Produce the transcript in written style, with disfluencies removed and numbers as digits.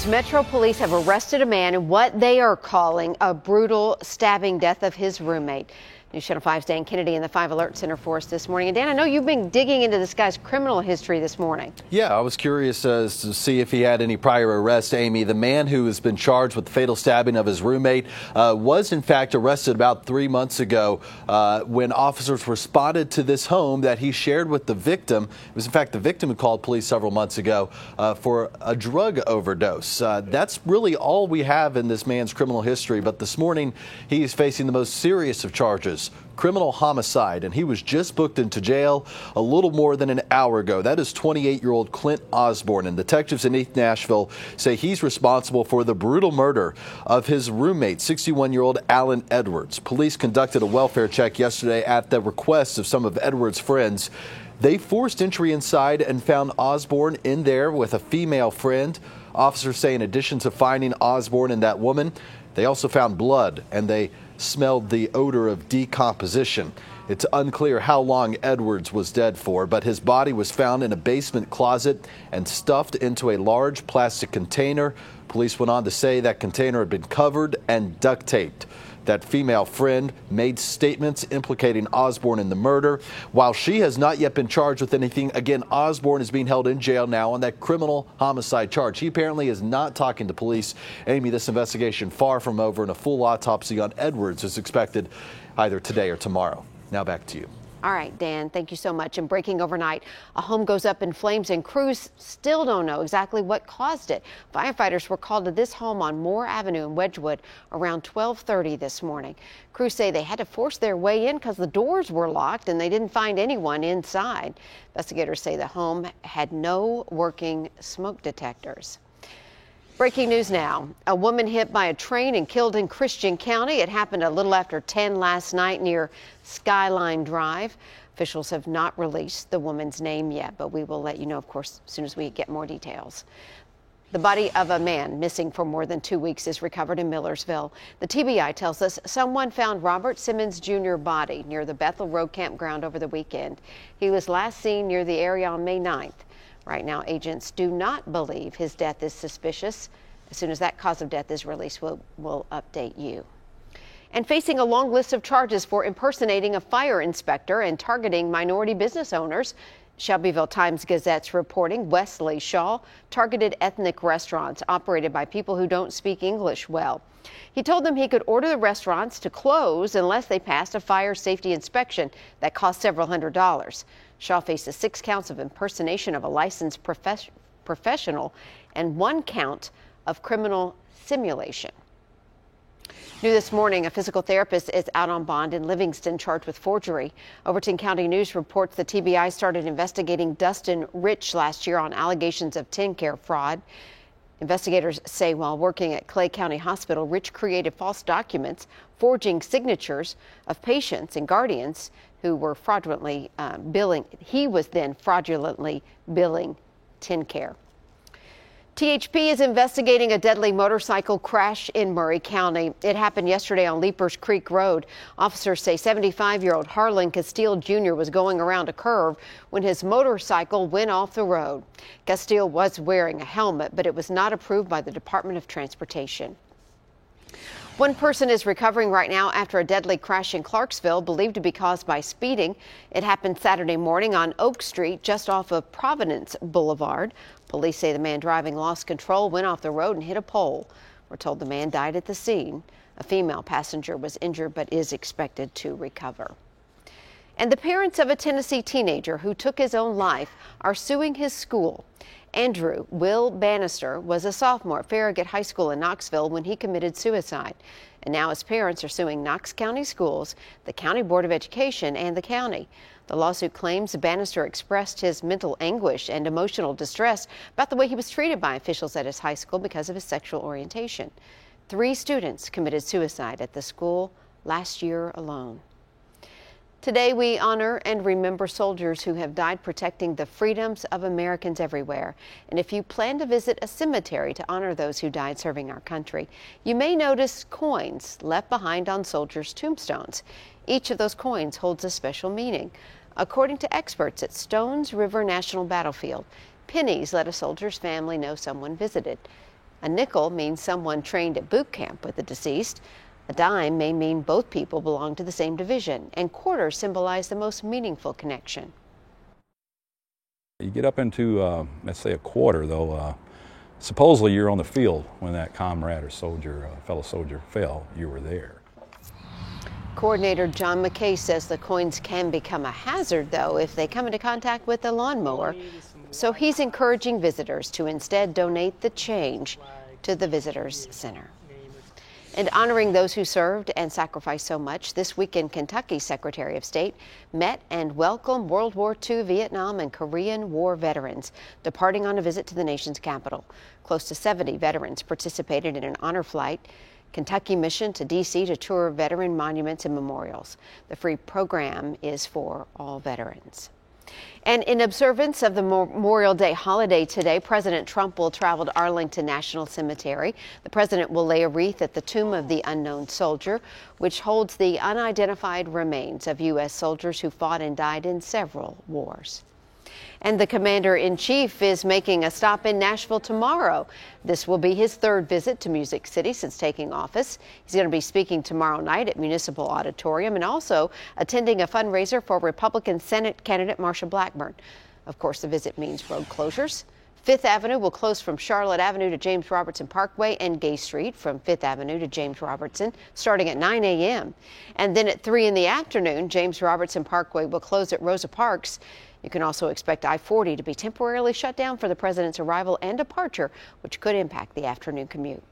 Metro Police have arrested a man in what they are calling a brutal stabbing death of his roommate. News Channel 5's Dan Kennedy in the 5 Alert Center for us this morning. And Dan, I know you've been digging into this guy's criminal history this morning. Yeah, I was curious to see if he had any prior arrests, Amy. The man who has been charged with the fatal stabbing of his roommate was in fact arrested about 3 months ago when officers responded to this home that he shared with the victim. It was in fact the victim who called police several months ago for a drug overdose. That's really all we have in this man's criminal history. But this morning he is facing the most serious of charges. Criminal homicide, and he was just booked into jail a little more than an hour ago. That is 28-year-old Clint Osborne, and detectives in East Nashville say he's responsible for the brutal murder of his roommate, 61-year-old Alan Edwards. Police conducted a welfare check yesterday at the request of some of Edwards' friends. They forced entry inside and found Osborne in there with a female friend. Officers say in addition to finding Osborne and that woman, they also found blood, and they smelled the odor of decomposition. It's unclear how long Edwards was dead for, but his body was found in a basement closet and stuffed into a large plastic container. Police went on to say that container had been covered and duct taped. That female friend made statements implicating Osborne in the murder. While she has not yet been charged with anything, again, Osborne is being held in jail now on that criminal homicide charge. He apparently is not talking to police. Amy, this investigation far from over, and a full autopsy on Edwards is expected either today or tomorrow. Now back to you. All right, Dan, thank you so much. And breaking overnight, a home goes up in flames and crews still don't know exactly what caused it. Firefighters were called to this home on Moore Avenue in Wedgwood around 12:30 this morning. Crews say they had to force their way in because the doors were locked and they didn't find anyone inside. Investigators say the home had no working smoke detectors. Breaking news now. A woman hit by a train and killed in Christian County. It happened a little after 10 last night near Skyline Drive. Officials have not released the woman's name yet, but we will let you know, of course, as soon as we get more details. The body of a man missing for more than 2 weeks is recovered in Millersville. The TBI tells us someone found Robert Simmons Jr. body near the Bethel Road campground over the weekend. He was last seen near the area on May 9th. Right now, agents do not believe his death is suspicious. As soon as that cause of death is released, we'll update you. And facing a long list of charges for impersonating a fire inspector and targeting minority business owners, Shelbyville Times-Gazette's reporting Wesley Shaw targeted ethnic restaurants operated by people who don't speak English well. He told them he could order the restaurants to close unless they passed a fire safety inspection that cost several $100s. Shaw faces 6 counts of impersonation of a licensed professional and 1 count of criminal simulation. New this morning, a physical therapist is out on bond in Livingston charged with forgery. Overton County News reports the TBI started investigating Dustin Rich last year on allegations of TennCare fraud. Investigators say while working at Clay County Hospital, Rich created false documents, forging signatures of patients and guardians who were fraudulently billing. He was then fraudulently billing TennCare. THP is investigating a deadly motorcycle crash in Murray County. It happened yesterday on Leapers Creek Road. Officers say 75-year-old Harlan Castile Jr. was going around a curve when his motorcycle went off the road. Castile was wearing a helmet, but it was not approved by the Department of Transportation. One person is recovering right now after a deadly crash in Clarksville, believed to be caused by speeding. It happened Saturday morning on Oak Street, just off of Providence Boulevard. Police say the man driving lost control, went off the road and hit a pole. We're told the man died at the scene. A female passenger was injured but is expected to recover. And the parents of a Tennessee teenager who took his own life are suing his school. Andrew Will Bannister was a sophomore at Farragut High School in Knoxville when he committed suicide. And now his parents are suing Knox County Schools, the County Board of Education, and the county. The lawsuit claims Bannister expressed his mental anguish and emotional distress about the way he was treated by officials at his high school because of his sexual orientation. 3 students committed suicide at the school last year alone. Today, we honor and remember soldiers who have died protecting the freedoms of Americans everywhere. And if you plan to visit a cemetery to honor those who died serving our country, you may notice coins left behind on soldiers' tombstones. Each of those coins holds a special meaning. According to experts at Stones River National Battlefield, pennies let a soldier's family know someone visited. A nickel means someone trained at boot camp with the deceased. A dime may mean both people belong to the same division, and quarters symbolize the most meaningful connection. You get up into, let's say, a quarter, though, supposedly you're on the field when that comrade or soldier, fellow soldier fell, you were there. Coordinator John McKay says the coins can become a hazard, though, if they come into contact with a lawnmower. So he's encouraging visitors to instead donate the change to the Visitors Center. And honoring those who served and sacrificed so much, this weekend Kentucky's Secretary of State met and welcomed World War II, Vietnam, and Korean War veterans departing on a visit to the nation's capital. Close to 70 veterans participated in an honor flight. Kentucky mission to D.C. to tour veteran monuments and memorials. The free program is for all veterans. And in observance of the Memorial Day holiday today, President Trump will travel to Arlington National Cemetery. The president will lay a wreath at the Tomb of the Unknown Soldier, which holds the unidentified remains of U.S. soldiers who fought and died in several wars. And the commander-in-chief is making a stop in Nashville tomorrow. This will be his third visit to Music City since taking office. He's going to be speaking tomorrow night at Municipal Auditorium and also attending a fundraiser for Republican Senate candidate Marsha Blackburn. Of course, the visit means road closures. Fifth Avenue will close from Charlotte Avenue to James Robertson Parkway and Gay Street from Fifth Avenue to James Robertson starting at 9 a.m. And then at 3 in the afternoon, James Robertson Parkway will close at Rosa Parks. You can also expect I-40 to be temporarily shut down for the president's arrival and departure, which could impact the afternoon commute.